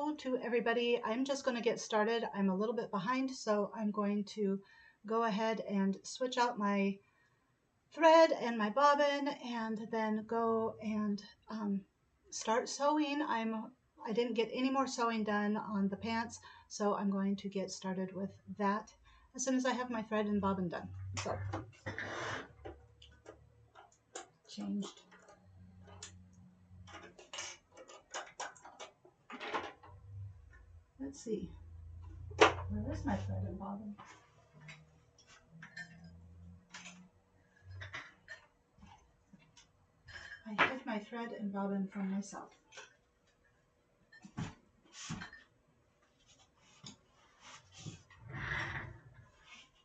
Hello to everybody. I'm just going to get started. I'm a little bit behind, so I'm going to go ahead and switch out my thread and my bobbin and then go and start sewing. I didn't get any more sewing done on the pants, so I'm going to get started with that as soon as I have my thread and bobbin done. So, changed. Let's see. Where is my thread and bobbin? I hid my thread and bobbin from myself.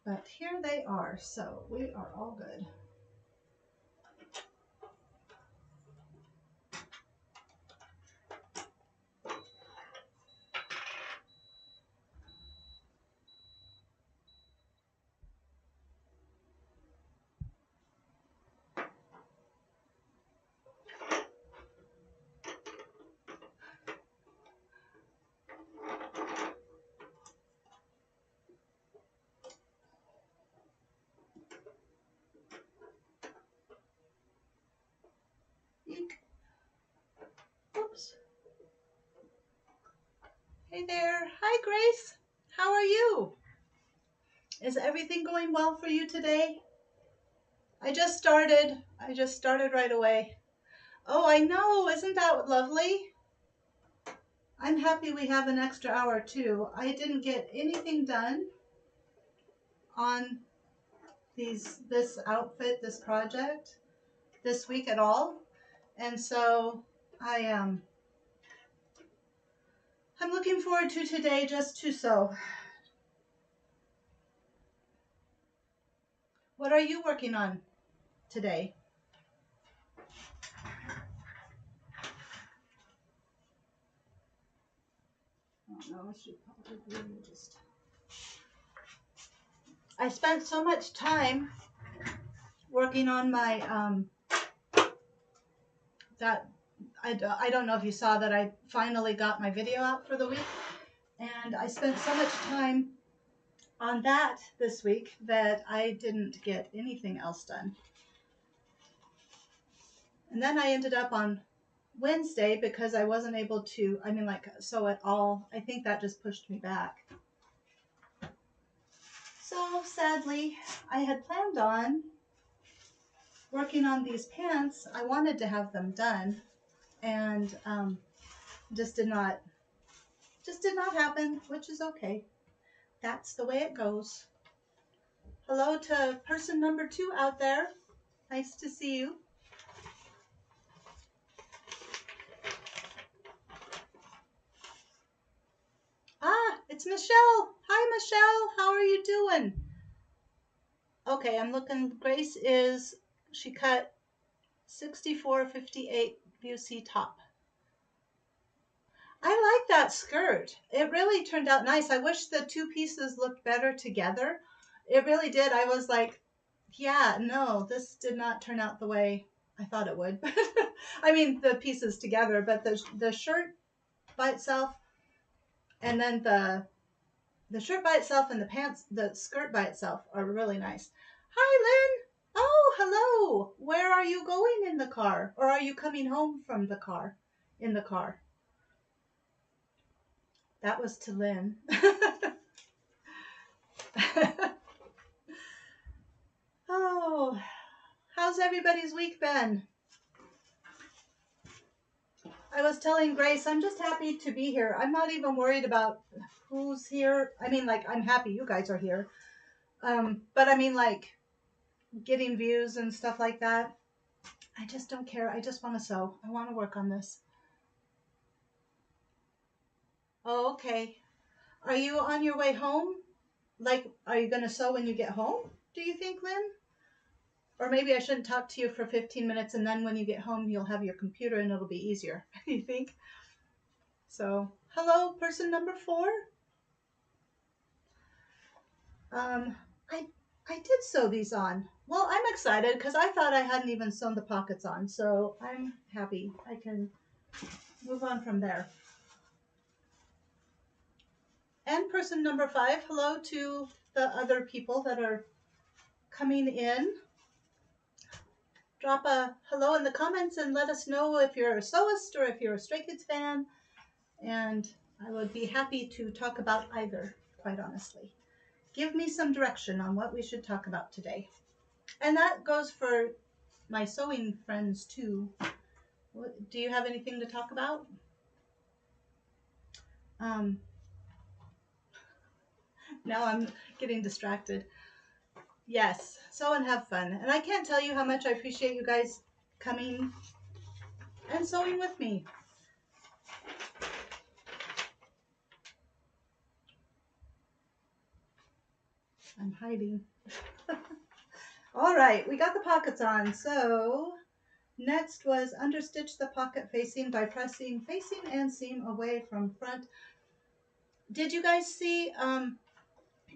But here they are, so we are all good. Eek. Oops. Hey there. Hi, Grace. How are you? Is everything going well for you today? I just started right away. Oh, I know. Isn't that lovely? I'm happy we have an extra hour too. I didn't get anything done on this outfit, this project this week at all. And so I'm looking forward to today just to sew. What are you working on today? Oh no, I should probably just. I spent so much time working on my I don't know if you saw that I finally got my video out for the week, and I spent so much time on that this week that I didn't get anything else done. And then I ended up on Wednesday because I wasn't able to, sew at all. I think that just pushed me back. So sadly, I had planned on working on these pants. I wanted to have them done, and just did not happen, which is okay. That's the way it goes. Hello to person number 2 out there. Nice to see you. Ah, it's Michelle. Hi, Michelle. How are you doing? Okay, I'm looking. Grace she cut 64.58 VUC top. I like that skirt. It really turned out nice. I wish the two pieces looked better together. It really did. I was like, yeah, no, this did not turn out the way I thought it would. I mean, the pieces together, but the shirt by itself, and then the shirt by itself and the skirt by itself are really nice. Hi, Lynn. Oh, hello. Where are you going in the car? Or are you coming home from the car? In the car. That was to Lynn. Oh, how's everybody's week been? I was telling Grace, I'm just happy to be here. I'm not even worried about who's here. I mean, like, I'm happy you guys are here. But I mean, like, getting views and stuff like that. I just don't care. I just want to sew. I want to work on this. Oh, okay. Are you on your way home? Like, are you going to sew when you get home, do you think, Lynn? Or maybe I shouldn't talk to you for 15 minutes and then when you get home, you'll have your computer and it'll be easier. You think? So, hello, person number 4. I did sew these on. Well, I'm excited because I thought I hadn't even sewn the pockets on. So I'm happy. I can move on from there. And person number 5, hello to the other people that are coming in. Drop a hello in the comments and let us know if you're a sewist or if you're a Stray Kids fan. And I would be happy to talk about either, quite honestly. Give me some direction on what we should talk about today. And that goes for my sewing friends too. Do you have anything to talk about? Now I'm getting distracted. Yes, sew and have fun. And I can't tell you how much I appreciate you guys coming and sewing with me. I'm hiding. All right, we got the pockets on. So next was understitch the pocket facing by pressing facing and seam away from front. Did you guys see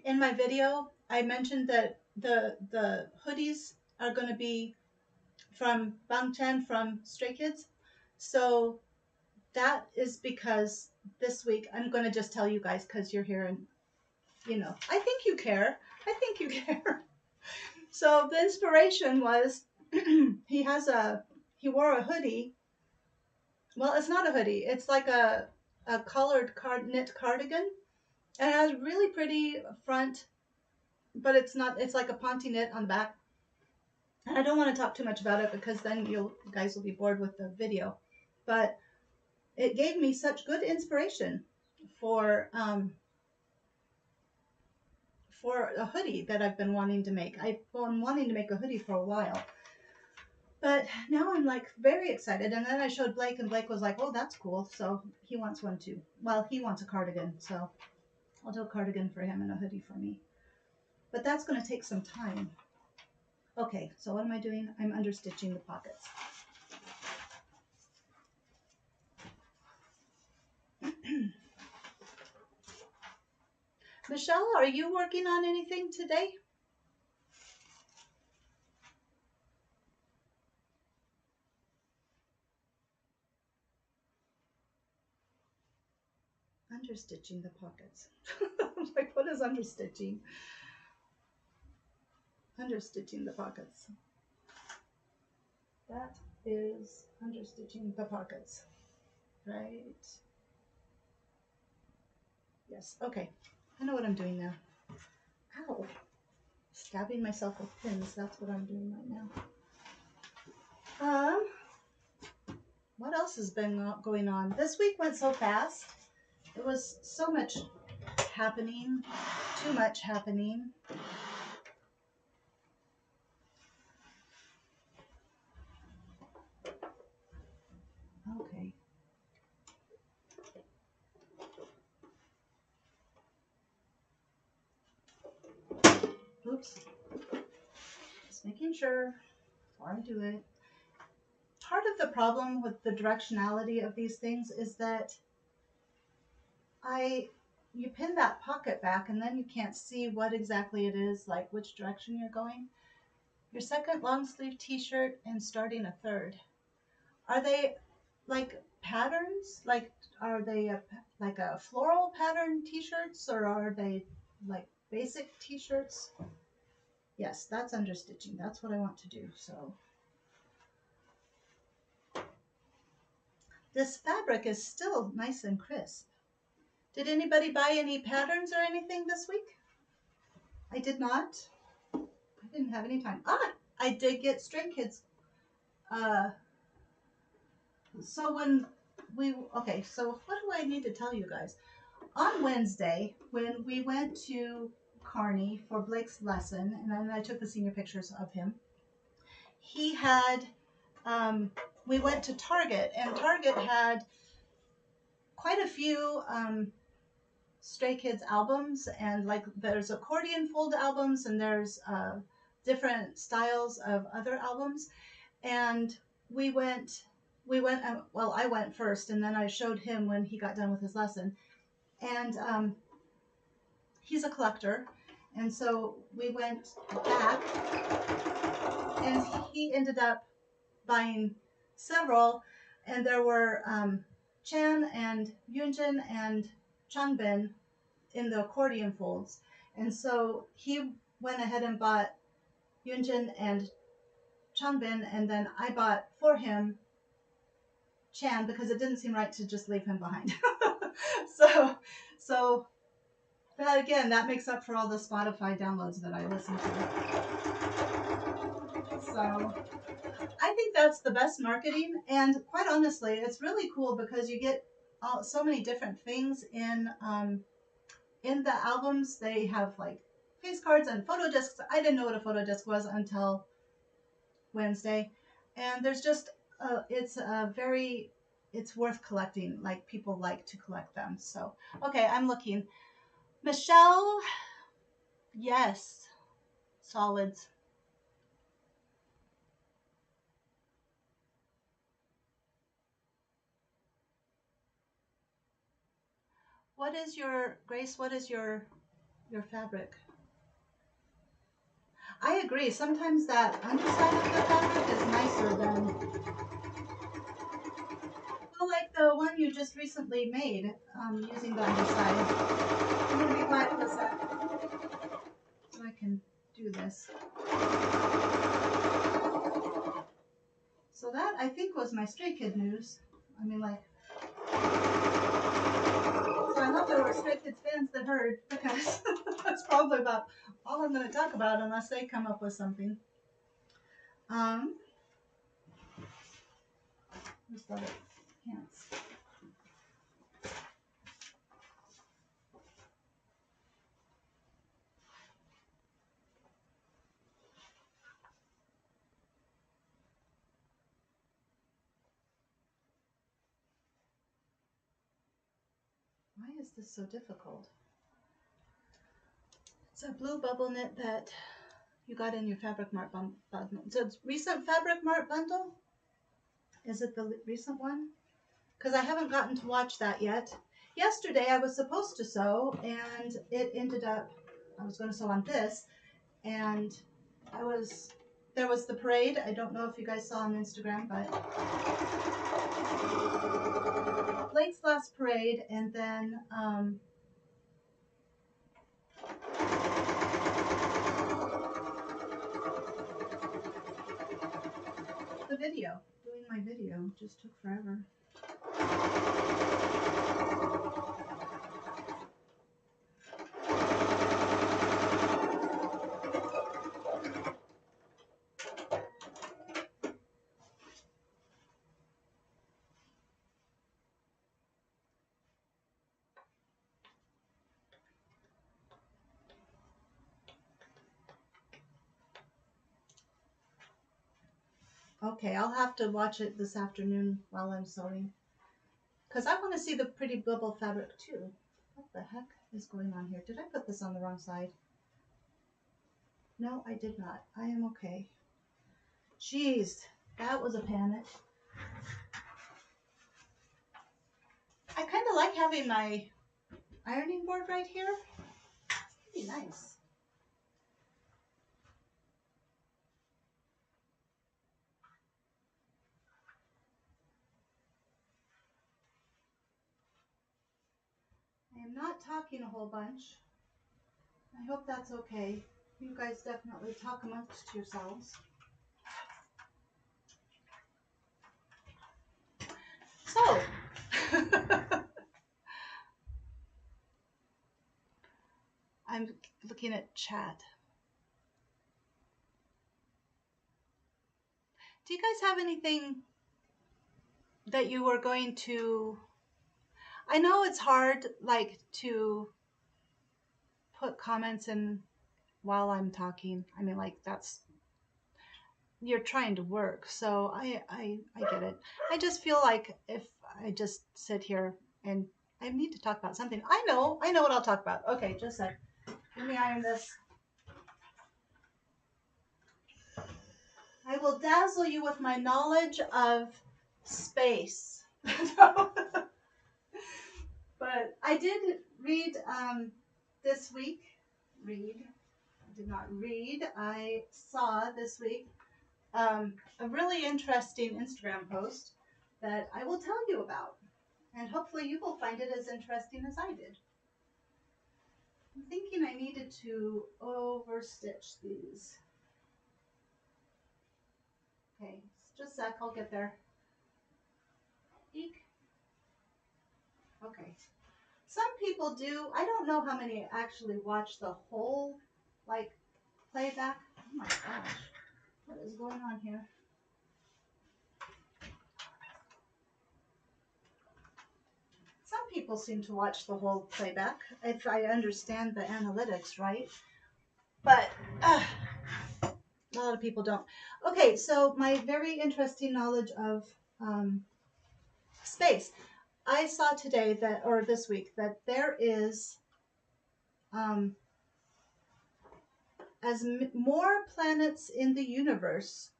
in my video, I mentioned that the hoodies are going to be from Bang Chen from Stray Kids. So that is because this week, I'm going to just tell you guys because you're here and, you know, I think you care. I think you care. So the inspiration was he wore a hoodie. Well, it's not a hoodie. It's like a colored knit cardigan. And it has really pretty front, but it's not, it's like a ponte knit on the back. And I don't want to talk too much about it because then you guys will be bored with the video. But it gave me such good inspiration for a hoodie that I've been wanting to make. I've been wanting to make a hoodie for a while. But now I'm like very excited. And then I showed Blake and Blake was like, oh, that's cool. So he wants one too. Well, he wants a cardigan. So I'll do a cardigan for him and a hoodie for me. But that's going to take some time. Okay, so what am I doing? I'm understitching the pockets. Michelle, are you working on anything today? Understitching the pockets. I'm like, what is understitching? Understitching the pockets. That is understitching the pockets, right? Yes, okay. I know what I'm doing now. Ow. Stabbing myself with pins. That's what I'm doing right now. What else has been going on? This week went so fast. It was so much happening. Too much happening. Okay. Oops. Just making sure before I do it. Part of the problem with the directionality of these things is that you pin that pocket back and then you can't see what exactly it is, like which direction you're going. Your second long sleeve t-shirt and starting a third. Are they like patterns? Like, are they like a floral pattern t-shirts or are they like basic t-shirts? Yes, that's understitching. That's what I want to do. So this fabric is still nice and crisp. Did anybody buy any patterns or anything this week? I did not. I didn't have any time. I did get Stray Kids. So what do I need to tell you guys? On Wednesday, when we went to Kearney for Blake's lesson, and then I took the senior pictures of him, he had, we went to Target, and Target had quite a few Stray Kids albums, and like there's accordion fold albums, and there's different styles of other albums, and we went. Well, I went first, and then I showed him when he got done with his lesson, and he's a collector, and so we went back, and he ended up buying several, and there were Chan and Hyunjin and Changbin in the accordion folds. And so he went ahead and bought Hyunjin and Changbin, and then I bought for him Chan because it didn't seem right to just leave him behind. so, so that again, that makes up for all the Spotify downloads that I listen to. So I think that's the best marketing, and quite honestly, it's really cool because you get so many different things in the albums. They have like face cards and photo discs. I didn't know what a photo disc was until Wednesday, and there's just it's worth collecting. Like people like to collect them. So okay, I'm looking. Michelle, yes, solids. What is your Grace? What is your fabric? I agree. Sometimes that underside of the fabric is nicer than, well, like the one you just recently made using the underside. I'm gonna be quiet for a sec so I can do this. So that I think was my Stray Kid news. I mean, like, so I hope there were Stray Kids fans that heard because that's probably about all I'm going to talk about unless they come up with something. Just love it. Pants. Why is this so difficult? It's a blue bubble knit that you got in your Fabric Mart bundle. So it's recent Fabric Mart bundle? Is it the recent one? Because I haven't gotten to watch that yet. Yesterday I was supposed to sew, and it ended up, I was going to sew on this, and there was the parade. I don't know if you guys saw on Instagram, but Blake's last parade, and then the video. Doing my video just took forever. Okay, I'll have to watch it this afternoon while I'm sewing. Because I want to see the pretty bubble fabric too. What the heck is going on here? Did I put this on the wrong side? No, I did not. I am okay. Jeez, that was a panic. I kind of like having my ironing board right here. Pretty nice. I am not talking a whole bunch. I hope that's okay. You guys definitely talk amongst yourselves. So, I'm looking at chat. Do you guys have anything that you were going to... I know it's hard, like, to put comments in while I'm talking. I mean, like, that's... You're trying to work, so I get it. I just feel like if I just sit here and I need to talk about something. I know what I'll talk about. Okay, just a sec. Let me iron this. I will dazzle you with my knowledge of space. But I did read this week. I did not read. I saw this week a really interesting Instagram post that I will tell you about. And hopefully you will find it as interesting as I did. I'm thinking I needed to overstitch these. Okay, just a sec, I'll get there. Eek. Okay. Some people do. I don't know how many actually watch the whole, like, playback. Oh my gosh. What is going on here? Some people seem to watch the whole playback, if I understand the analytics right. But a lot of people don't. Okay, so my very interesting knowledge of space. I saw today that, or this week, that there is um, more planets in the universe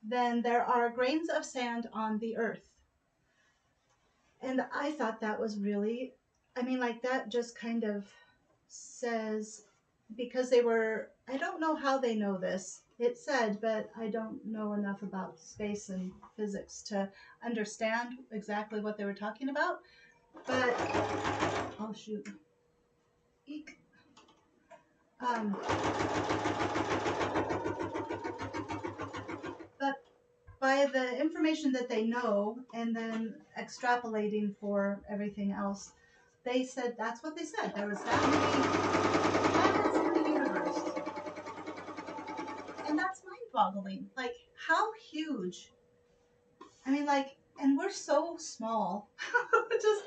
than there are grains of sand on the earth. And I thought that was really, I mean, like that just kind of says, because they were, I don't know how they know this. It said, but I don't know enough about space and physics to understand exactly what they were talking about. But, oh shoot. Eek. But by the information that they know and then extrapolating for everything else, they said that's what they said. There was that many planets in the universe. And that's mind-boggling. Like, how huge? I mean, like, and we're so small. Just,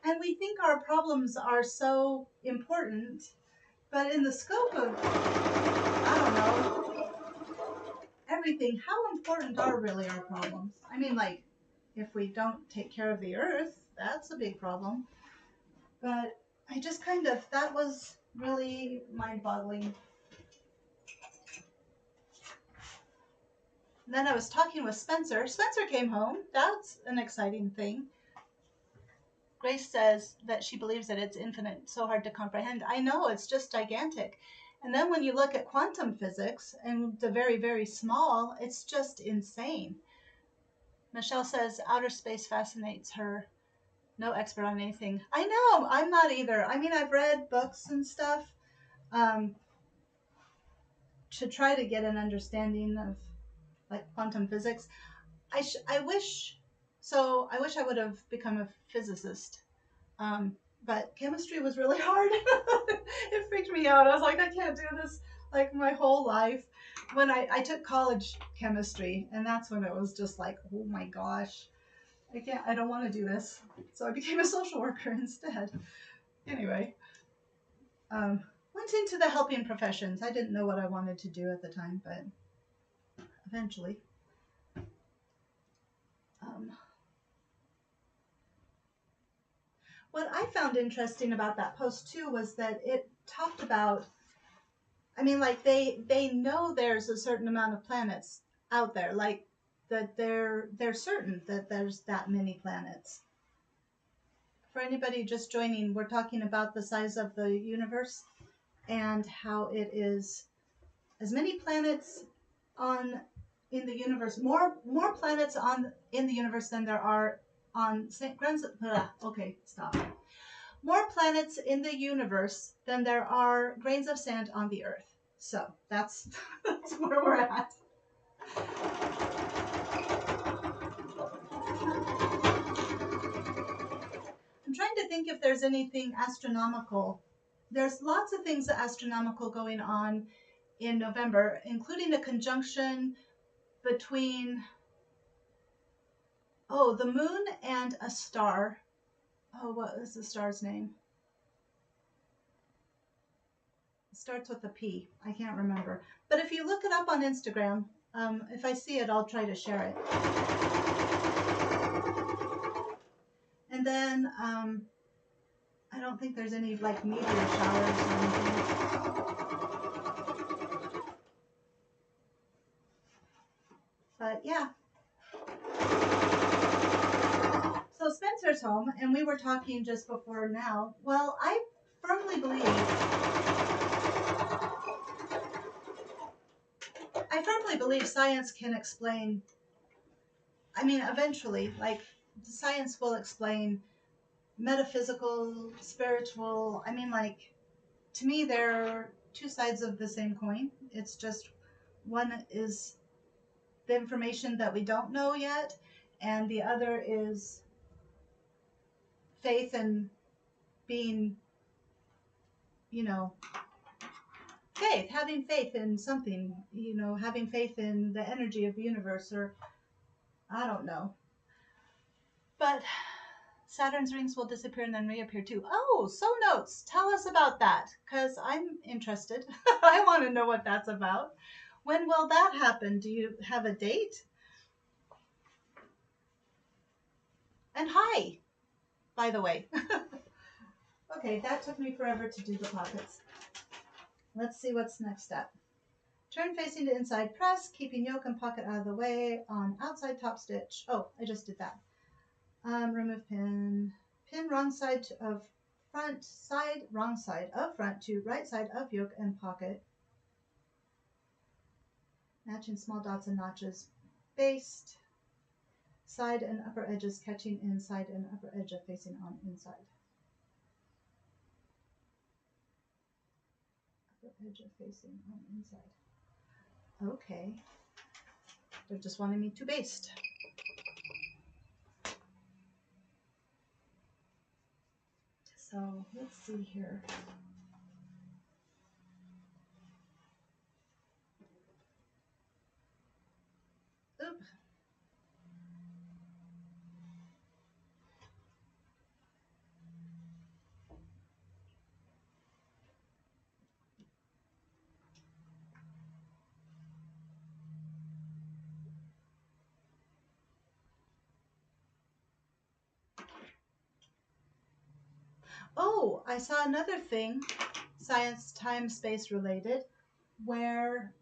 and we think our problems are so important, but in the scope of, I don't know, everything, how important are really our problems? I mean, like, if we don't take care of the earth, that's a big problem. But I just kind of, that was really mind-boggling. And then I was talking with Spencer. Spencer came home. That's an exciting thing. Grace says that she believes that it's infinite, so hard to comprehend. I know, it's just gigantic. And then when you look at quantum physics and the very, very small, it's just insane. Michelle says outer space fascinates her. No expert on anything. I know, I'm not either. I mean, I've read books and stuff to try to get an understanding of like quantum physics. I wish I would have become a physicist. But chemistry was really hard. It freaked me out. I was like, I can't do this like my whole life. When I took college chemistry, and that's when it was just like, oh my gosh, I don't want to do this. So I became a social worker instead. Anyway, went into the helping professions. I didn't know what I wanted to do at the time, but eventually. What I found interesting about that post too was that it talked about, I mean, like they know there's a certain amount of planets out there, like that they're certain that there's that many planets. For anybody just joining, we're talking about the size of the universe and how it is as many planets on in the universe, more planets on in the universe than there are on St. Okay, stop. More planets in the universe than there are grains of sand on the earth. So that's that's where we're at. I'm trying to think if there's anything astronomical. There's lots of things astronomical going on in November, including a conjunction between the moon and a star. Oh, what is the star's name? It starts with a P. I can't remember. But if you look it up on Instagram, if I see it, I'll try to share it. And then I don't think there's any like meteor showers or anything. But yeah. So Spencer's home, and we were talking just before now. Well, I firmly believe science can explain, I mean, eventually, like, science will explain metaphysical, spiritual. I mean, like, to me, they're two sides of the same coin. It's just one is the information that we don't know yet, and the other is faith and being, you know, faith, having faith in something, having faith in the energy of the universe, or I don't know. But Saturn's rings will disappear and then reappear too. Oh, so notes. Tell us about that, because I'm interested. I want to know what that's about. When will that happen? Do you have a date? And hi, by the way. Okay, that took me forever to do the pockets. Let's see what's next up. Turn facing to inside press, keeping yoke and pocket out of the way on outside top stitch. Oh, I just did that. Remove pin. Pin wrong side of front, side, wrong side of front to right side of yoke and pocket. Matching small dots and notches. Based. Side and upper edges catching inside and upper edge of facing on inside. Upper edge of facing on inside. Okay. They're just wanting me to baste. So let's see here. Oop. Oh, I saw another thing, science, time, space related, where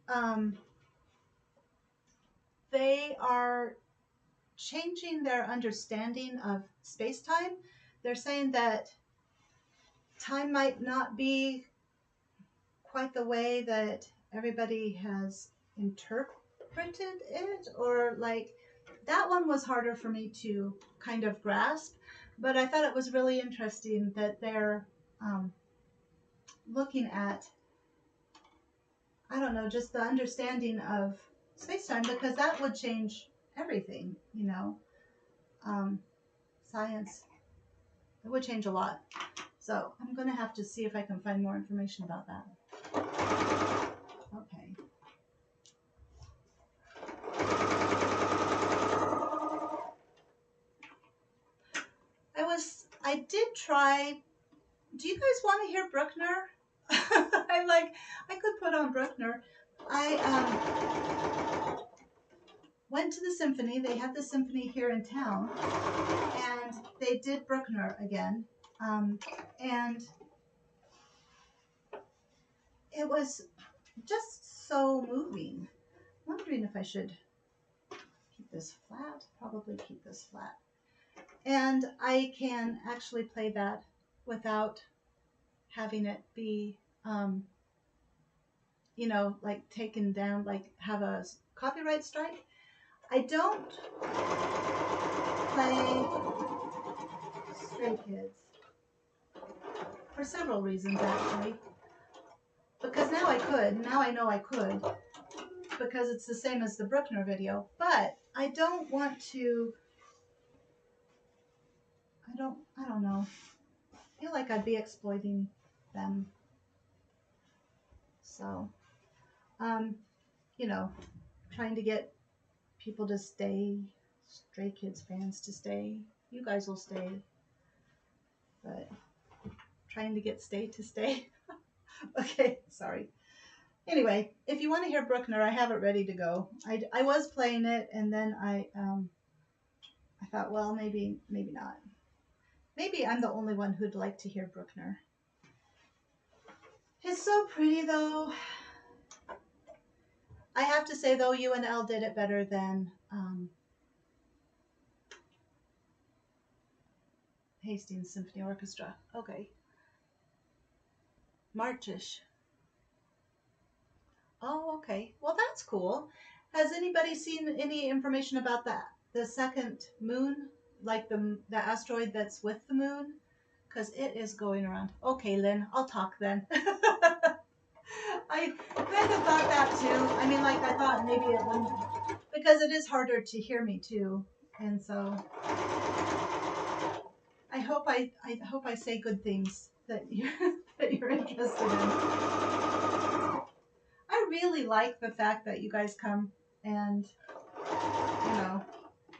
they are changing their understanding of space-time. They're saying that time might not be quite the way that everybody has interpreted it, or like that one was harder for me to kind of grasp, but I thought it was really interesting that they're looking at, I don't know, just the understanding of space-time, because that would change everything, science, it would change a lot. So I'm going to have to see if I can find more information about that. Okay. I did try, do you guys want to hear Bruckner? I could put on Bruckner. I went to the symphony. They had the symphony here in town, and they did Bruckner again. And it was just so moving. I'm wondering if I should keep this flat. Probably keep this flat. And I can actually play that without having it be, like taken down, like have a copyright strike. I don't play Stray Kids for several reasons, actually. Because now I know I could, because it's the same as the Bruckner video. But I don't want to, I don't know. I feel like I'd be exploiting them. So, trying to get people to stay, Stray Kids fans to stay. You guys will stay. But trying to get stay to stay. Okay, sorry. Anyway, if you want to hear Bruckner, I have it ready to go. I was playing it, and then I thought, well, maybe not. Maybe I'm the only one who'd like to hear Bruckner. It's so pretty, though. I have to say, though, UNL did it better than Hastings Symphony Orchestra. Okay. Marchish. Oh, okay. Well, that's cool. Has anybody seen any information about that? The second moon, like the asteroid that's with the moon? because it is going around. Okay, Lynn, I'll talk then. I kind of thought that too. I mean, like, I thought maybe it wouldn't, because it is harder to hear me too. And so I hope I say good things that you that you're interested in. I really like the fact that you guys come and, you know,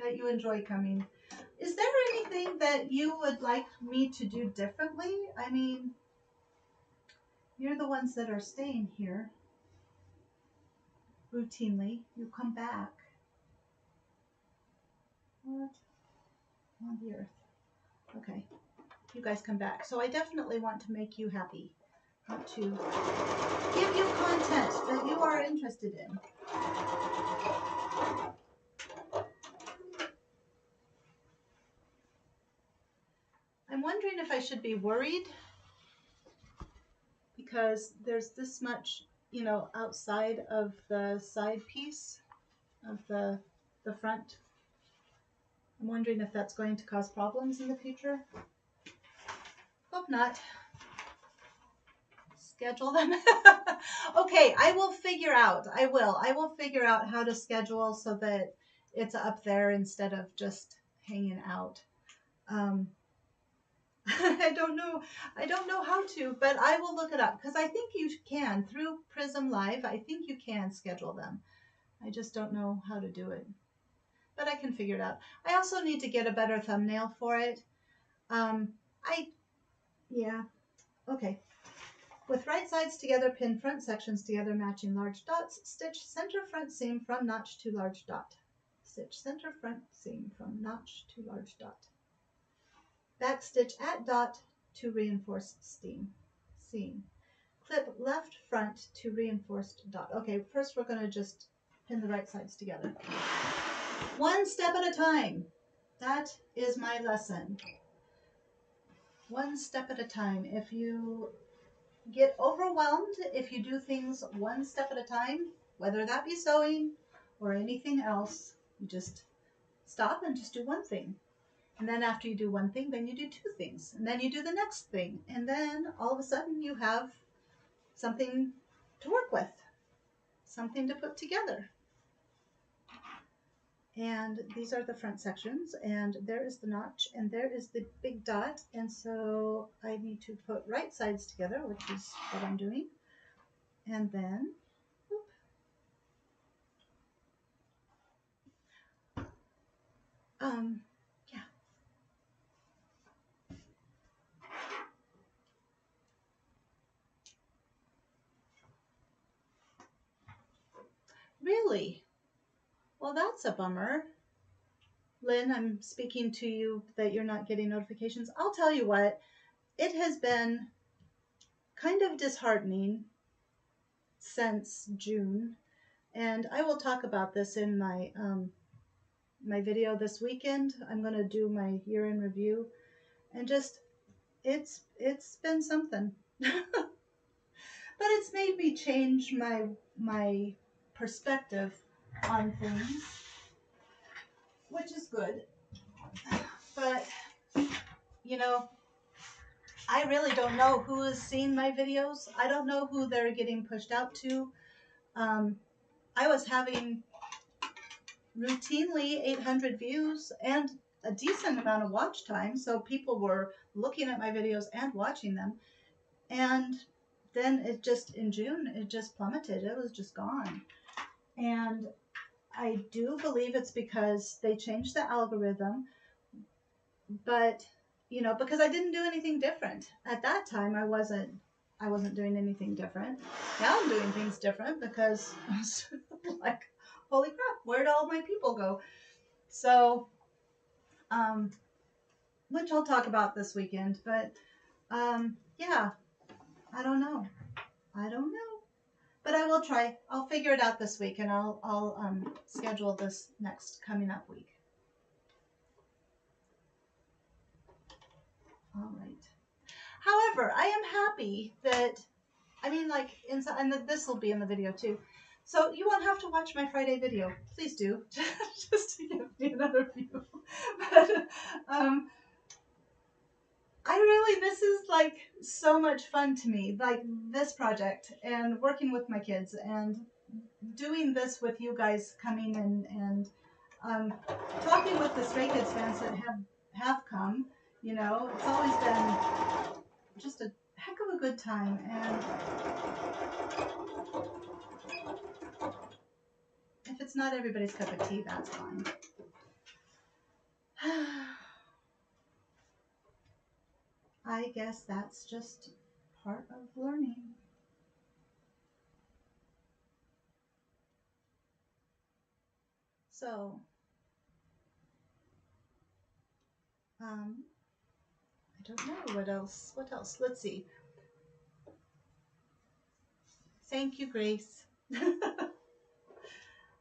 that you enjoy coming. Is there anything that you would like me to do differently? I mean, you're the ones that are staying here routinely. You come back. What on the earth? Okay, you guys come back. So I definitely want to make you happy. I want to give you content that you are interested in. I'm wondering if I should be worried because there's this much, you know, outside of the side piece of the front. I'm wondering if that's going to cause problems in the future. Hope not. Schedule them. Okay, I will figure out. I will figure out how to schedule so that it's up there instead of just hanging out. I don't know how to, but I will look it up because I think you can through Prism Live. I think you can schedule them. I just don't know how to do it, but I can figure it out. I also need to get a better thumbnail for it. Yeah, okay. With right sides together, pin front sections together, matching large dots. Stitch center front seam from notch to large dot. Stitch center front seam from notch to large dot. Back stitch at dot to reinforced seam. Clip left front to reinforced dot. Okay, first we're going to just pin the right sides together. One step at a time. That is my lesson. One step at a time. If you get overwhelmed, if you do things one step at a time, whether that be sewing or anything else, you just stop and just do one thing. And then after you do one thing, then you do two things. And then you do the next thing. And then all of a sudden you have something to work with, something to put together. And these are the front sections, and there is the notch, and there is the big dot. And so I need to put right sides together, which is what I'm doing. And then, yeah. Really? Well, that's a bummer. Lynn, I'm speaking to you that you're not getting notifications. I'll tell you what, it has been kind of disheartening since June. And I will talk about this in my my video this weekend. I'm going to do my year in review, and just it's been something. But it's made me change my perspective on things, which is good. But you know, I really don't know who is seeing my videos. I don't know who they're getting pushed out to. I was having routinely 800 views and a decent amount of watch time, so people were looking at my videos and watching them. And then it just, in June, it just plummeted. It was just gone. And I do believe it's because they changed the algorithm, but you know, because I didn't do anything different at that time. I wasn't doing anything different. Now I'm doing things different because I was like, holy crap, where'd all my people go? So, which I'll talk about this weekend, but yeah, I don't know, but I will try. I'll figure it out this week, and I'll schedule this next coming up week. All right. However, I am happy that, I mean, like, inside, and this will be in the video too. So you won't have to watch my Friday video. Please do, just to give me another view. But I really like so much fun to me, like this project and working with my kids and doing this with you guys coming and um, talking with the Stray Kids fans that have come. You know, it's always been just a heck of a good time. And if it's not everybody's cup of tea, that's fine. I guess that's just part of learning. So, I don't know what else. What else? Let's see. Thank you, Grace.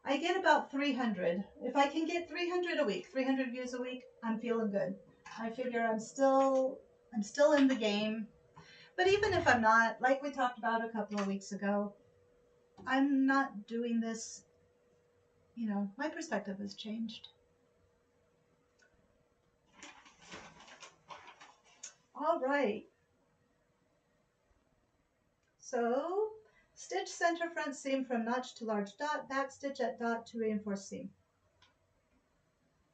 I get about 300. If I can get 300 a week, 300 views a week, I'm feeling good. I figure I'm still in the game. But even if I'm not, like we talked about a couple of weeks ago, I'm not doing this, my perspective has changed. All right. So, stitch center front seam from notch to large dot, back stitch at dot to reinforce seam.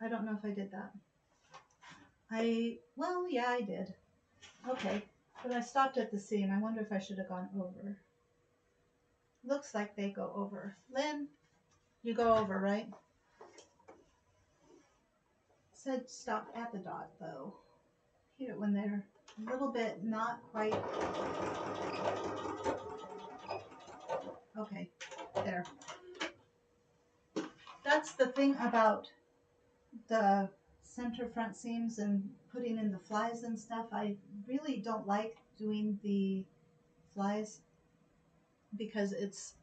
I don't know if I did that. Well, yeah, I did. Okay, but I stopped at the seam. I wonder if I should have gone over. Looks like they go over. Lynn, you go over, right? Said stop at the dot, though. Hate it when they're a little bit not quite. Okay, there. That's the thing about the center front seams and putting in the flies and stuff. I really don't like doing the flies because it's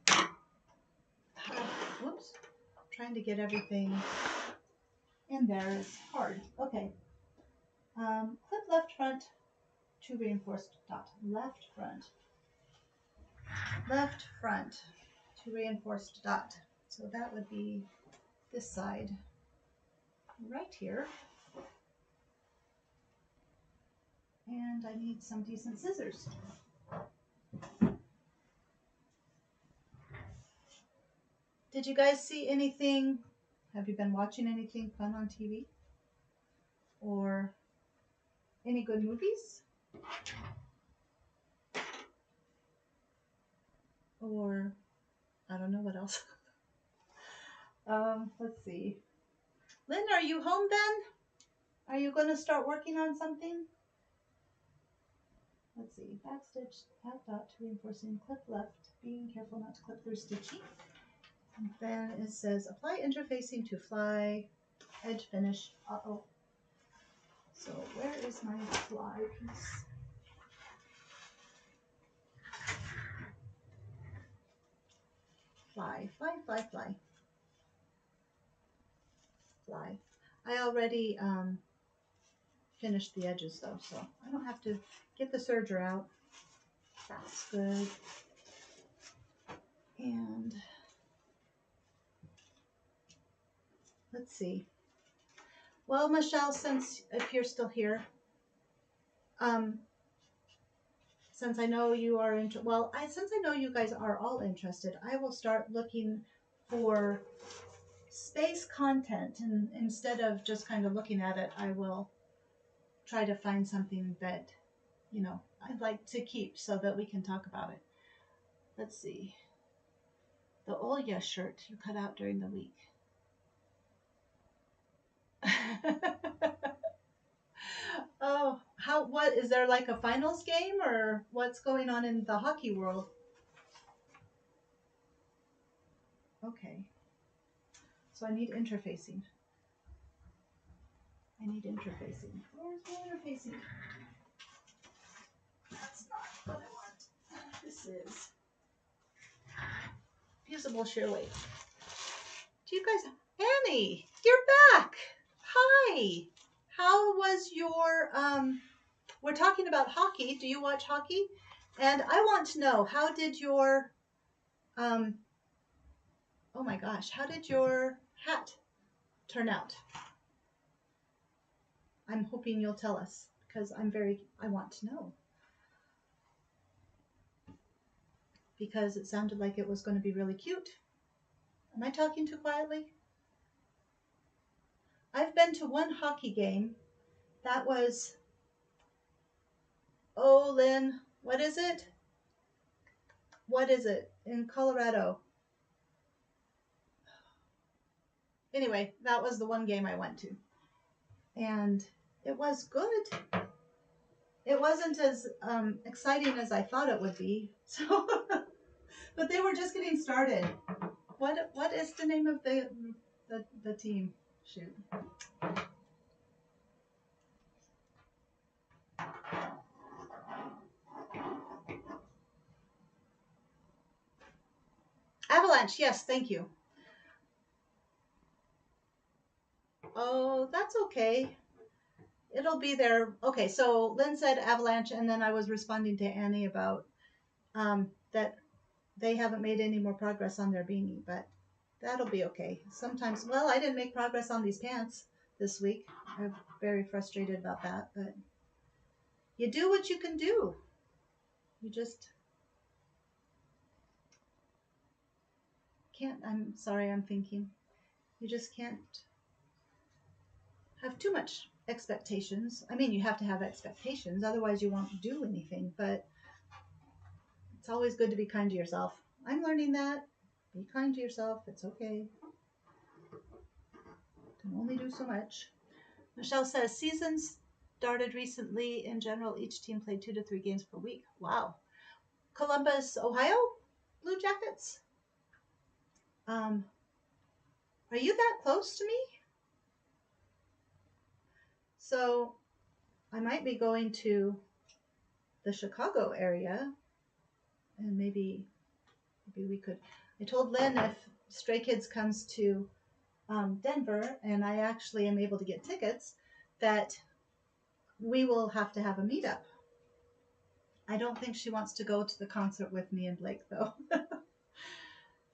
whoops, trying to get everything in there is hard. Okay, clip left front to reinforced dot, left front to reinforced dot. So that would be this side right here. And I need some decent scissors. Did you guys see anything? Have you been watching anything fun on TV? Or any good movies? Or I don't know what else. Let's see. Lynn, are you home then? Are you going to start working on something? Let's see. Back stitch, half dot to reinforcing, clip left, being careful not to clip through stitching. And then it says apply interfacing to fly, edge finish. Uh-oh. So where is my fly piece? Fly. I already finished the edges though, so I don't have to get the serger out. That's good. And let's see. Well, Michelle, since if you're still here, since I know you are since I know you guys are all interested, I will start looking for space content, and instead of just kind of looking at it, I will try to find something that I'd like to keep so that we can talk about it. Let's see. The Olya shirt you cut out during the week. Oh, what is there, like a finals game, or what's going on in the hockey world? Okay. So I need interfacing. Where's my interfacing? That's not what I want. This is fusible shear weight. Do you guys, Annie, you're back. Hi. How was your, we're talking about hockey. Do you watch hockey? And I want to know, how did your, oh my gosh, how did your hat turn out? I'm hoping you'll tell us because I want to know. because it sounded like it was going to be really cute. Am I talking too quietly? I've been to one hockey game. That was, oh, Lynn, what is it? What is it? In Colorado. Anyway, that was the one game I went to. And it was good. It wasn't as exciting as I thought it would be. So, but they were just getting started. What is the name of the team? Shoot. Avalanche. Yes, thank you. Oh, that's okay. It'll be there. Okay, so Lynn said Avalanche, and then I was responding to Annie about that they haven't made any more progress on their beanie, but that'll be okay. Sometimes, well, I didn't make progress on these pants this week. I'm very frustrated about that, but you do what you can do. You just can't. I'm sorry, I'm thinking. You just can't have too much expectations. I mean, you have to have expectations, otherwise you won't do anything, but it's always good to be kind to yourself. I'm learning that. Be kind to yourself. It's okay. Can only do so much. Michelle says, seasons started recently. In general, each team played 2 to 3 games per week. Wow. Columbus, Ohio? Blue Jackets? Are you that close to me? So I might be going to the Chicago area, and maybe we could. I told Lynn if Stray Kids comes to Denver, and I actually am able to get tickets, that we will have to have a meetup. I don't think she wants to go to the concert with me and Blake, though.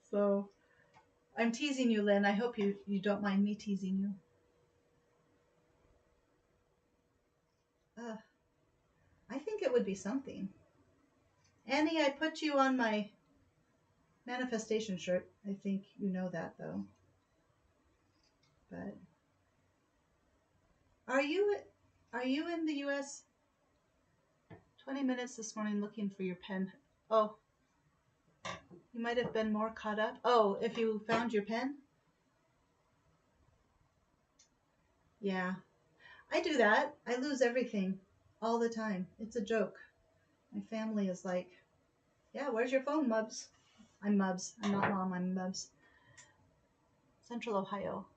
So I'm teasing you, Lynn. I hope you don't mind me teasing you. I think it would be something. Annie, I put you on my manifestation shirt. I think you know that, though. But are you in the U.S.? 20 minutes this morning looking for your pen. Oh, you might have been more caught up. Oh, if you found your pen? Yeah, I do that. I lose everything all the time. It's a joke. My family is like, yeah, where's your phone, Mubs? I'm Mubs. I'm not Mom, I'm Mubs. Central Ohio.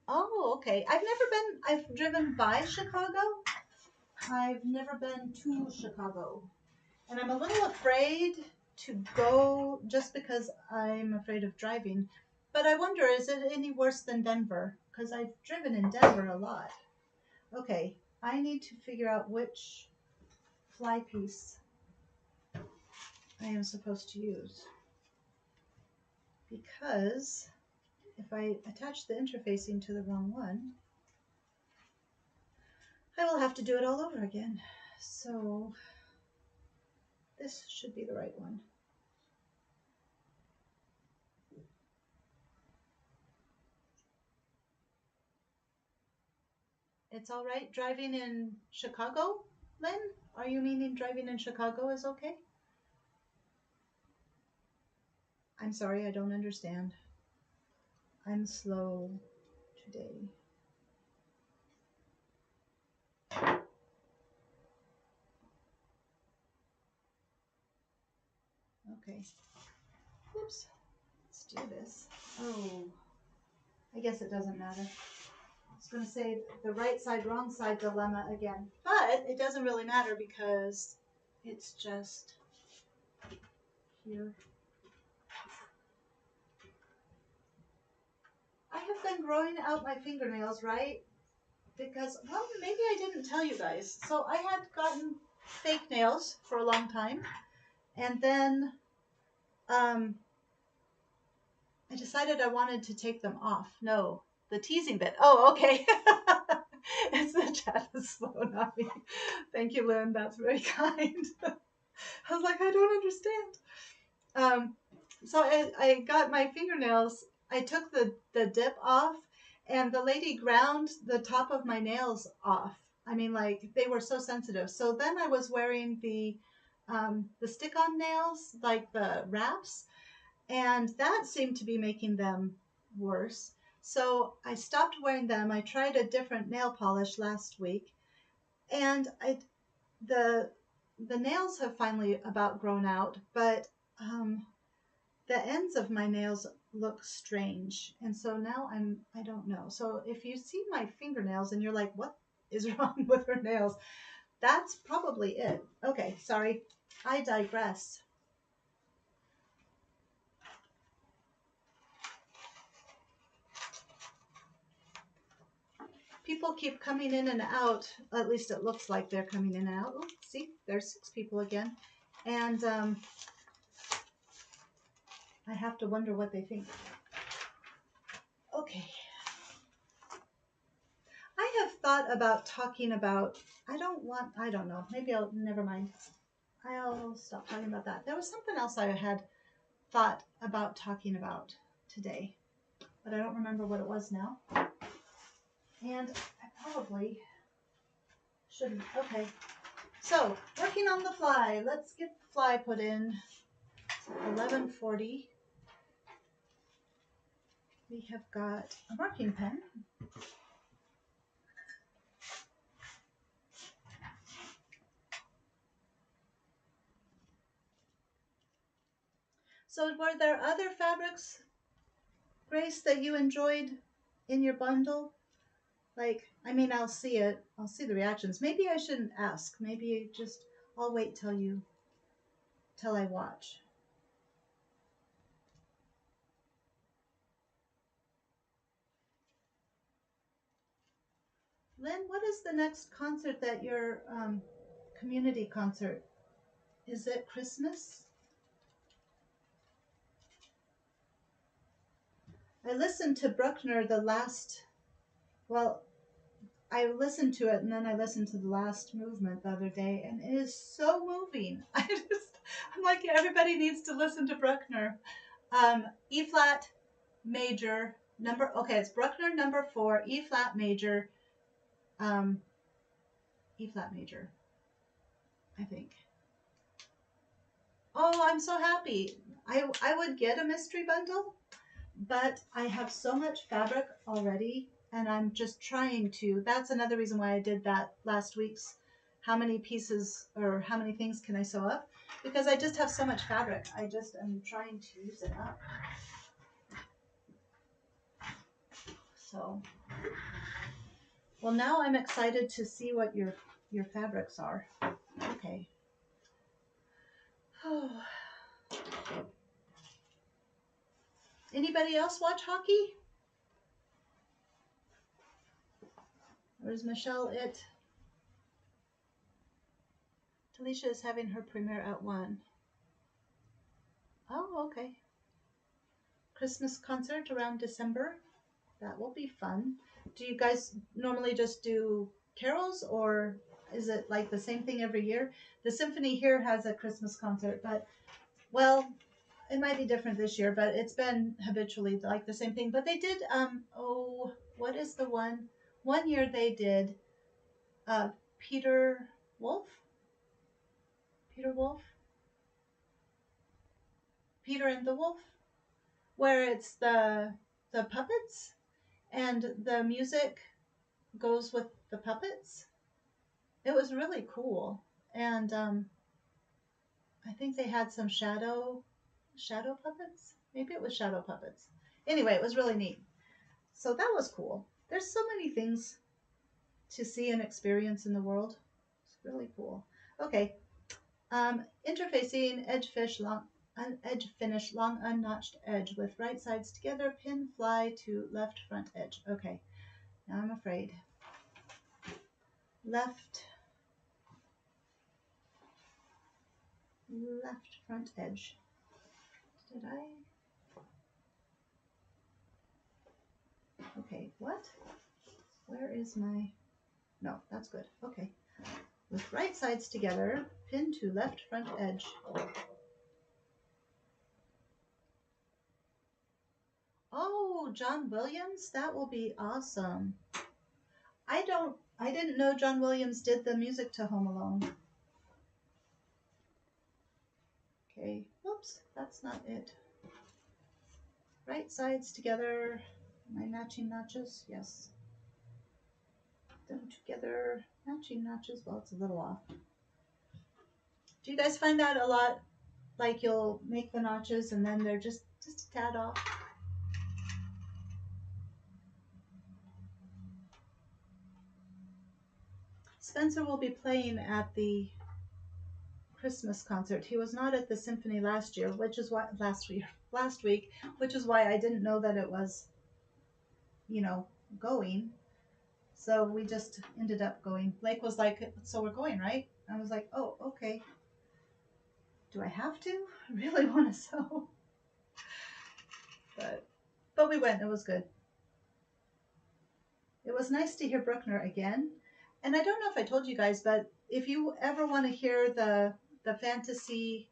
Oh, okay. I've driven by Chicago. I've never been to Chicago. And I'm a little afraid to go just because I'm afraid of driving. But I wonder, is it any worse than Denver? Because I've driven in Denver a lot. Okay, I need to figure out which fly piece I am supposed to use. Because if I attach the interfacing to the wrong one, I will have to do it all over again. So this should be the right one. It's all right driving in Chicago, Lynn? Are you meaning driving in Chicago is okay? I'm sorry, I don't understand. I'm slow today. Okay. Oops. Let's do this. Oh, I guess it doesn't matter. I was going to say the right side, wrong side dilemma again. But it doesn't really matter because it's just here. I have been growing out my fingernails, right? Because, well, maybe I didn't tell you guys. So I had gotten fake nails for a long time. And then I decided I wanted to take them off. No, the teasing bit. Oh, okay. It's the chat is slow, not me. Thank you, Lynn. That's very kind. I was like, I don't understand. Um, so I got my fingernails. I took the dip off, and the lady ground the top of my nails off. I mean, like they were so sensitive. So then I was wearing the stick-on nails, like the wraps, and that seemed to be making them worse. So I stopped wearing them. I tried a different nail polish last week, and the the nails have finally about grown out, but um, the ends of my nails look strange, and so now I don't know. So if you see my fingernails and you're like, what is wrong with her nails? That's probably it. Okay, sorry, I digress. People keep coming in and out. At least it looks like they're coming in and out. Oh, see, there's 6 people again, and I have to wonder what they think. Okay, I have thought about talking about. I don't know. Maybe I'll. Never mind. I'll stop talking about that. There was something else I had thought about talking about today, but I don't remember what it was now. And I probably shouldn't. Okay. So, working on the fly. Let's get the fly put in. 11:40. We have got a marking pen. So, were there other fabrics, Grace, that you enjoyed in your bundle? Like, I mean, I'll see it. I'll see the reactions. Maybe I shouldn't ask. Maybe just I'll wait till I watch. Lynn, what is the next concert that your community concert? Is it Christmas? I listened to Bruckner well, I listened to it and then I listened to the last movement the other day, and it is so moving. I'm like, everybody needs to listen to Bruckner. E flat major okay, it's Bruckner number 4, E flat major, um, E flat major, I think. Oh, I'm so happy. I would get a mystery bundle, but I have so much fabric already, and I'm just trying to. That's another reason why I did that last week's how many pieces or how many things can I sew up, because I just have so much fabric. I just am trying to use it up. So, well, now I'm excited to see what your fabrics are. Okay. Oh. Anybody else watch hockey? Or is Michelle it? Talisha is having her premiere at 1. Oh, okay. Christmas concert around December. That will be fun. Do you guys normally just do carols, or is it like the same thing every year? The symphony here has a Christmas concert, but, well, it might be different this year, but it's been habitually like the same thing. But they did, what is the one? One year they did uh, Peter Wolf? Peter Wolf? Peter and the Wolf? Where it's the puppets and the music goes with the puppets. It was really cool, and I think they had some shadow puppets. Maybe it was shadow puppets. Anyway, it was really neat. So that was cool. There's so many things to see and experience in the world. It's really cool. Okay, interfacing edge finish long unnotched edge with right sides together. Pin fly to left front edge. Okay, now I'm afraid. Left front edge. Did I? Okay, what? Where is my... No, that's good. Okay. With right sides together, pin to left front edge. Oh, John Williams? That will be awesome. I didn't know John Williams did the music to Home Alone. Okay, oops, that's not it. Right sides together. My matching notches, yes. Them together, matching notches. Well, it's a little off. Do you guys find that a lot? Like you'll make the notches and then they're just a tad off. Spencer will be playing at the Christmas concert. He was not at the symphony last year, which is why last week, which is why I didn't know that it was, going. So we just ended up going. Blake was like, "So we're going, right?" I was like, "Oh, okay." Do I have to? I really want to sew. But we went. It was good. It was nice to hear Bruckner again. And I don't know if I told you guys, but if you ever want to hear the fantasy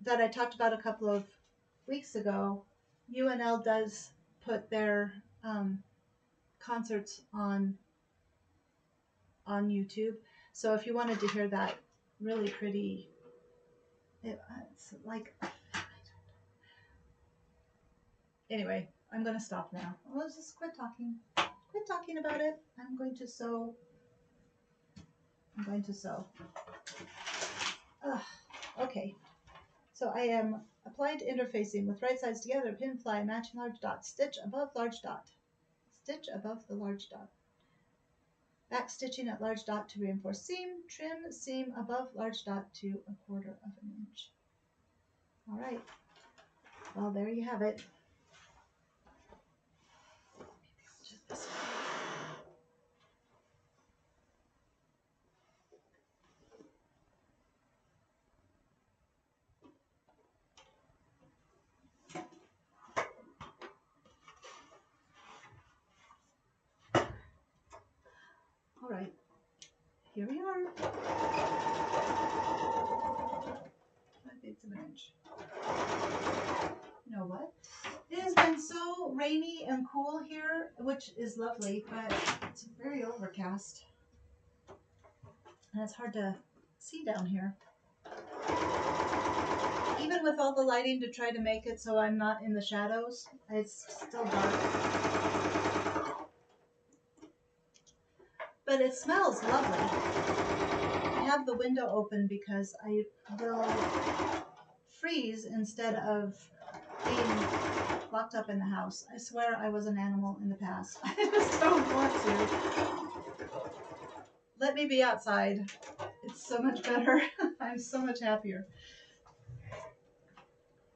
that I talked about a couple of weeks ago, UNL does put their concerts on YouTube. So if you wanted to hear that really pretty, it's like, anyway, I'm going to stop now. Let's just quit talking. Quit talking about it. I'm going to sew. Ugh. Okay. So I am applied interfacing with right sides together, pin fly, matching large dot, stitch above large dot, stitch above the large dot. Back stitching at large dot to reinforce seam, trim seam above large dot to 1/4 of an inch. All right. Well, there you have it. All right. Here we are. 5/8 of an inch. You know what? It has been so rainy and cool here, which is lovely, but it's very overcast. And it's hard to see down here. Even with all the lighting to try to make it so I'm not in the shadows, it's still dark. But it smells lovely. I have the window open because I will freeze instead of being locked up in the house. I swear I was an animal in the past. I just don't want to. Let me be outside. It's so much better. I'm so much happier.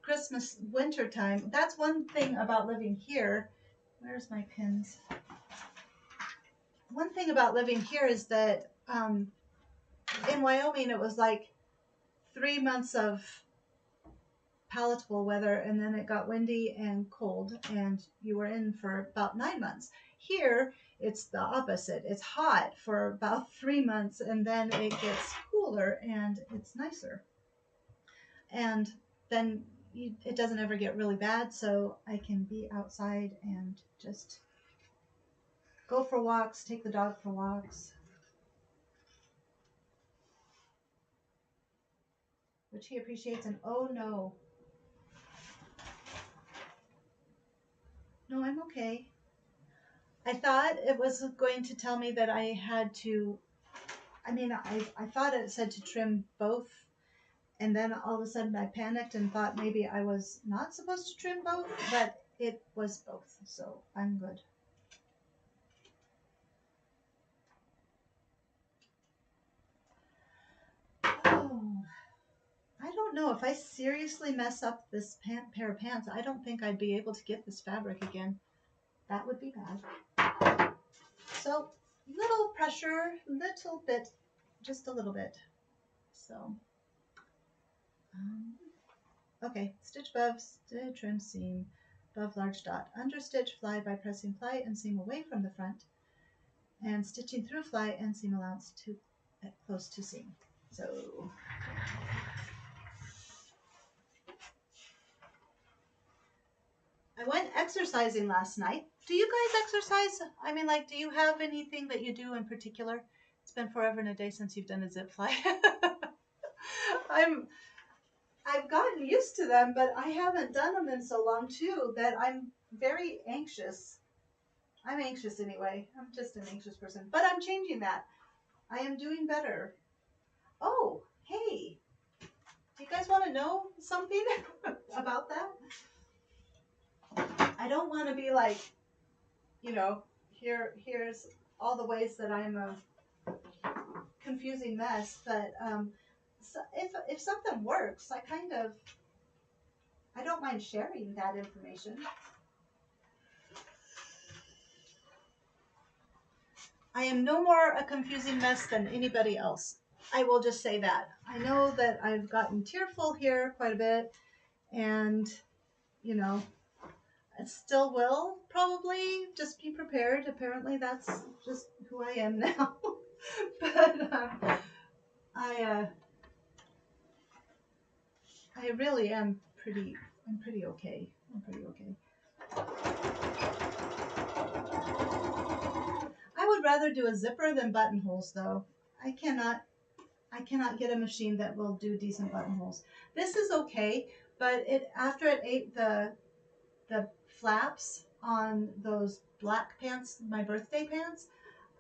Christmas, winter time. That's one thing about living here. Where's my pins? One thing about living here is that in Wyoming it was like 3 months of palatable weather, and then it got windy and cold, and you were in for about 9 months. Here it's the opposite. It's hot for about 3 months, and then it gets cooler and it's nicer. And then it doesn't ever get really bad, so I can be outside and just go for walks, take the dog for walks, which he appreciates. And oh no, I'm okay. I thought it was going to tell me that I had to, I thought it said to trim both, and then all of a sudden I panicked and thought maybe I was not supposed to trim both, but it was both, so I'm good. Oh, I don't know. If I seriously mess up this pair of pants, I don't think I'd be able to get this fabric again. That would be bad. So, little pressure, little bit, just a little bit. So, okay, stitch above, stitch, trim seam, above large dot, under stitch fly by pressing fly and seam away from the front, and stitching through fly and seam allowance to close to seam. So, I went exercising last night. Do you guys exercise? I mean, like, do you have anything that you do in particular? It's been forever and a day since you've done a zip fly. I'm I've gotten used to them, but I haven't done them in so long too that I'm very anxious. I'm anxious anyway. I'm just an anxious person, but I'm changing that. I am doing better. Oh, hey, do you guys want to know something about that? I don't want to be like, here's all the ways that I'm a confusing mess, but so if something works, I don't mind sharing that information. I am no more a confusing mess than anybody else. I will just say that. I know that I've gotten tearful here quite a bit, and you know, I still will probably. Just be prepared. Apparently, that's just who I am now. But I I really am pretty. I'm pretty okay. I'm pretty okay. I would rather do a zipper than buttonholes, though. I cannot. I cannot get a machine that will do decent buttonholes. This is okay, but it after it ate the flaps on those black pants, my birthday pants,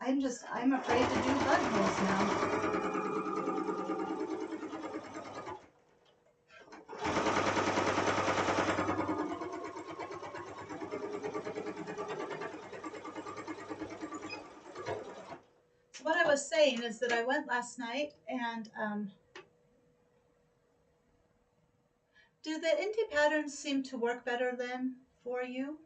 I'm afraid to do buttonholes now. So what I was saying is that I went last night and do the inty patterns seem to work better then for you?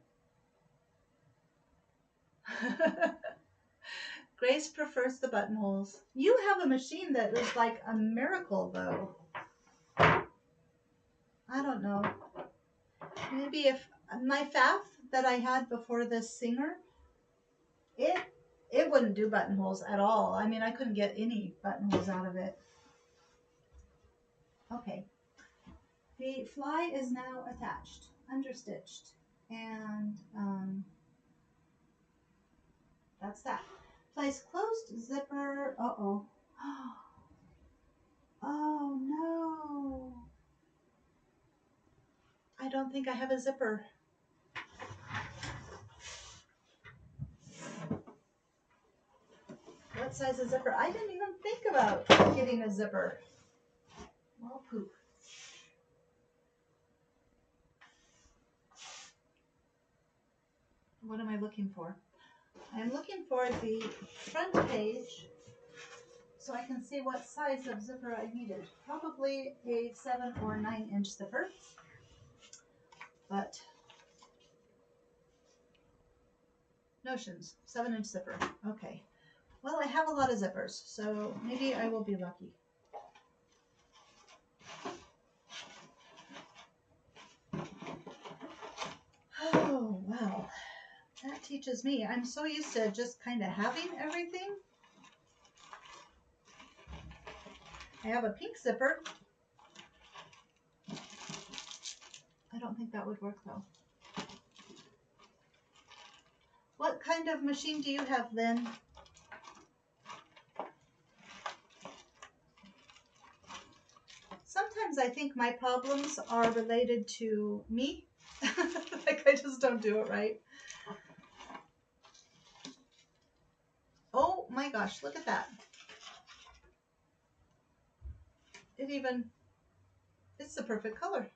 Grace prefers the buttonholes. You have a machine that is like a miracle, though. I don't know. Maybe if my FAF that I had before this Singer, it it wouldn't do buttonholes at all. I mean, I couldn't get any buttonholes out of it. Okay. The fly is now attached, understitched, and that's that. Place closed zipper. Uh-oh. Oh, no. I don't think I have a zipper. What size is zipper? I didn't even think about getting a zipper. Well, poop. What am I looking for? I'm looking for the front page so I can see what size of zipper I needed. Probably a 7 or 9 inch zipper. But notions, 7-inch zipper. Okay. Well, I have a lot of zippers, so maybe I will be lucky. Oh, wow. That teaches me. I'm so used to just kind of having everything. I have a pink zipper. I don't think that would work, though. What kind of machine do you have, Lynn? Sometimes I think my problems are related to me. Like I just don't do it right. Oh my gosh, look at that. It's the perfect color.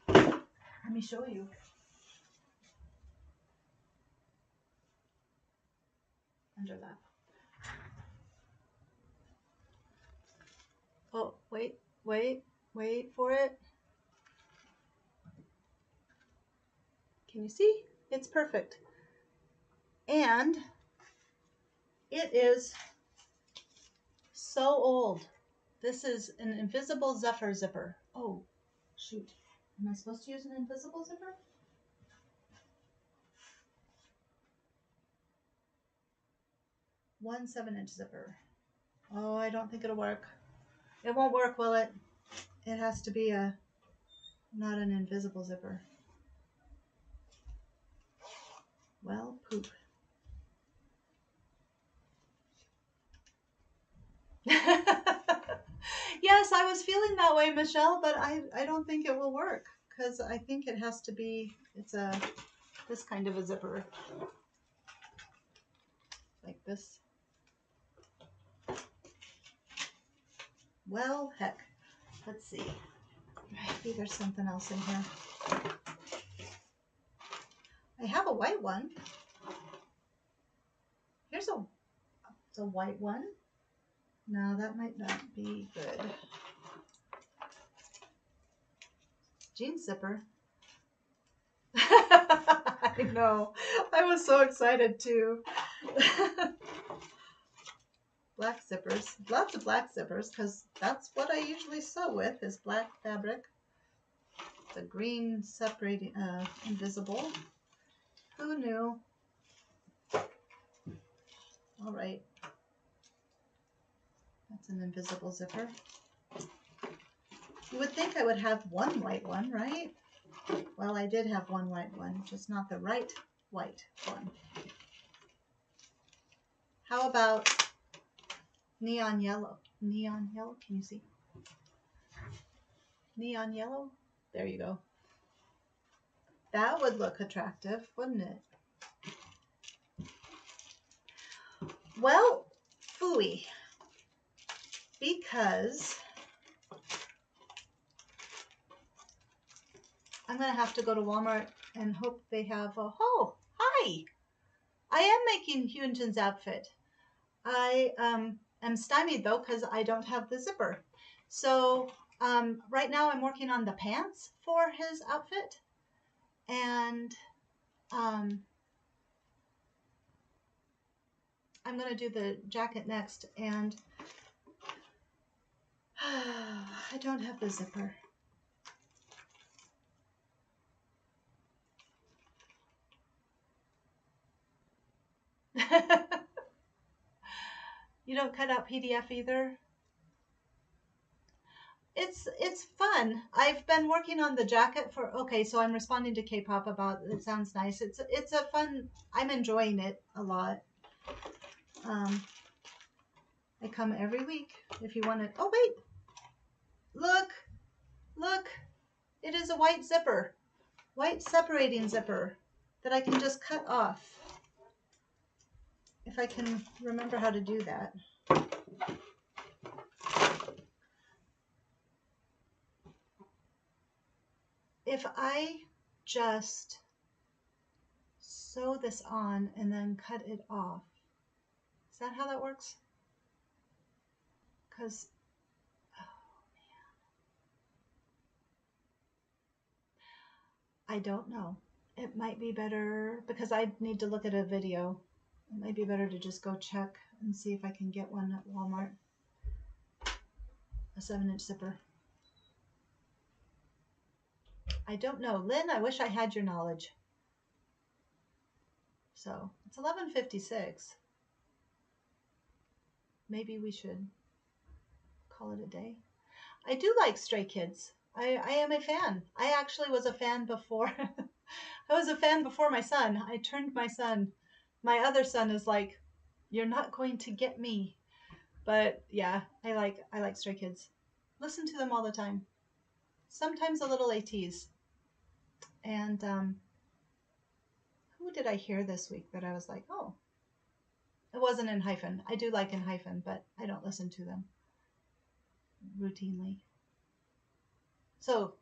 Let me show you. Under that. Oh, wait for it. Can you see? It's perfect. And it is so old. This is an invisible zipper. Oh, shoot. Am I supposed to use an invisible zipper? One 7-inch zipper. Oh, I don't think it'll work. It won't work, will it? It has to be not an invisible zipper. Well, poop. Yes, I was feeling that way, Michelle, but I don't think it will work because I think it has to be, it's a, this kind of a zipper, like this. Well, heck, let's see. Maybe there's something else in here. I have a white one. Here's a, it's a white one. No, that might not be good. Jean zipper. I know. I was so excited too. Black zippers. Lots of black zippers because that's what I usually sew with is black fabric. The green separating, invisible. Who knew? All right. That's an invisible zipper. You would think I would have one white one, right? Well, I did have one white one, just not the right white one. How about neon yellow? Neon yellow, can you see? Neon yellow? There you go. That would look attractive, wouldn't it? Well, phooey. Because I'm going to have to go to Walmart and hope they have a, oh, hi. I am making Hyunjin's outfit. I am stymied though because I don't have the zipper. So right now I'm working on the pants for his outfit. And I'm going to do the jacket next. And I don't have the zipper. You don't cut out PDF either? It's fun. I've been working on the jacket for, okay, so I'm responding to K-pop about, it sounds nice. It's a fun, I'm enjoying it a lot. I come every week if you want it. Oh, wait. Look. It is a white zipper. White separating zipper that I can just cut off. If I can remember how to do that. If I just sew this on and then cut it off, is that how that works? Because, oh man, I don't know. It might be better, because I need to look at a video. It might be better to just go check and see if I can get one at Walmart. A 7-inch zipper. I don't know. Lynn, I wish I had your knowledge. So, it's 11:56. Maybe we should call it a day. I do like Stray Kids. I am a fan. I actually was a fan before. I was a fan before my son. I turned my son. My other son is like, you're not going to get me. But yeah, I like Stray Kids. Listen to them all the time. Sometimes a little ATs. And who did I hear this week that I was like, oh, it wasn't in hyphen. I do like in hyphen, but I don't listen to them routinely. So,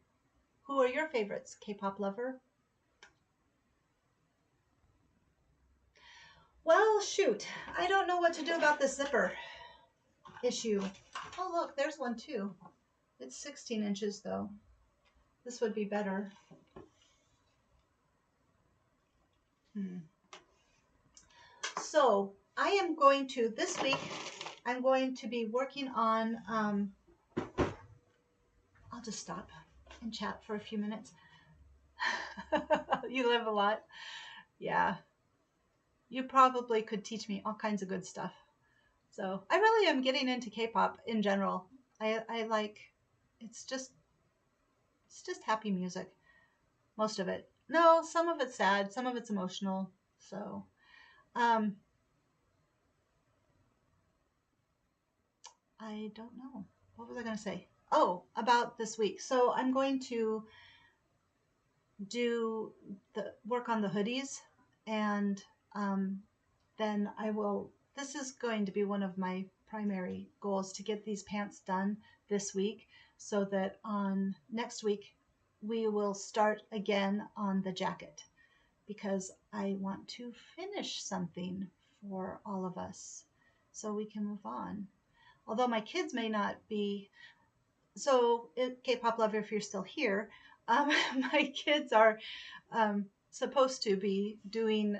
who are your favorites? K-pop lover? Well, shoot. I don't know what to do about this zipper issue. Oh, look, there's one too. It's 16 inches though. This would be better. So I am going to, this week, I'm going to be working on, I'll just stop and chat for a few minutes. You live a lot. Yeah. You probably could teach me all kinds of good stuff. So I really am getting into K-pop in general. I like, it's just happy music. Most of it. No, some of it's sad. Some of it's emotional. So, um, I don't know. What was I going to say? Oh, about this week. So I'm going to do the work on the hoodies, and um, then I will. This is going to be one of my primary goals to get these pants done this week, so that on next week we will start again on the jacket, because I want to finish something for all of us so we can move on. Although my kids may not be. So, K-pop lover, if you're still here, my kids are supposed to be doing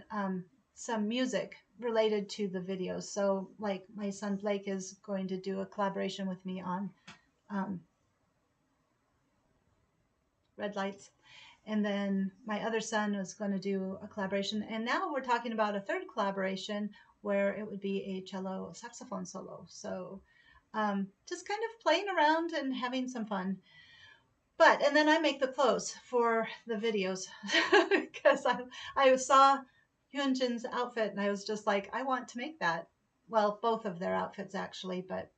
some music related to the videos. So, like my son Blake is going to do a collaboration with me on um, Red Lights. And then my other son was going to do a collaboration. And now we're talking about a third collaboration where it would be a cello saxophone solo. So, just kind of playing around and having some fun. And then I make the clothes for the videos because I saw Hyunjin's outfit and I was just like, I want to make that. Well, both of their outfits actually, but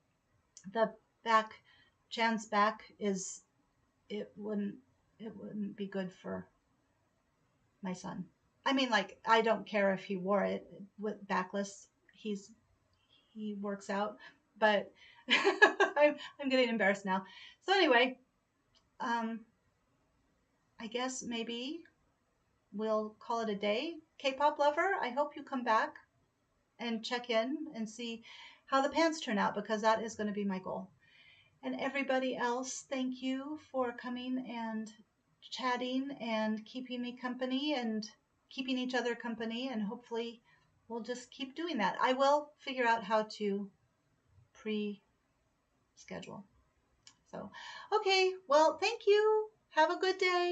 the back, Chan's back is it wouldn't it wouldn't be good for my son. I mean, like I don't care if he wore it with backless. He works out, but I'm getting embarrassed now. So anyway, um, I guess maybe we'll call it a day. K-pop lover, I hope you come back and check in and see how the pants turn out, because that is going to be my goal. And everybody else, thank you for coming and chatting and keeping me company and keeping each other company. And hopefully we'll just keep doing that. I will figure out how to pre-schedule. So, okay. Well, thank you. Have a good day.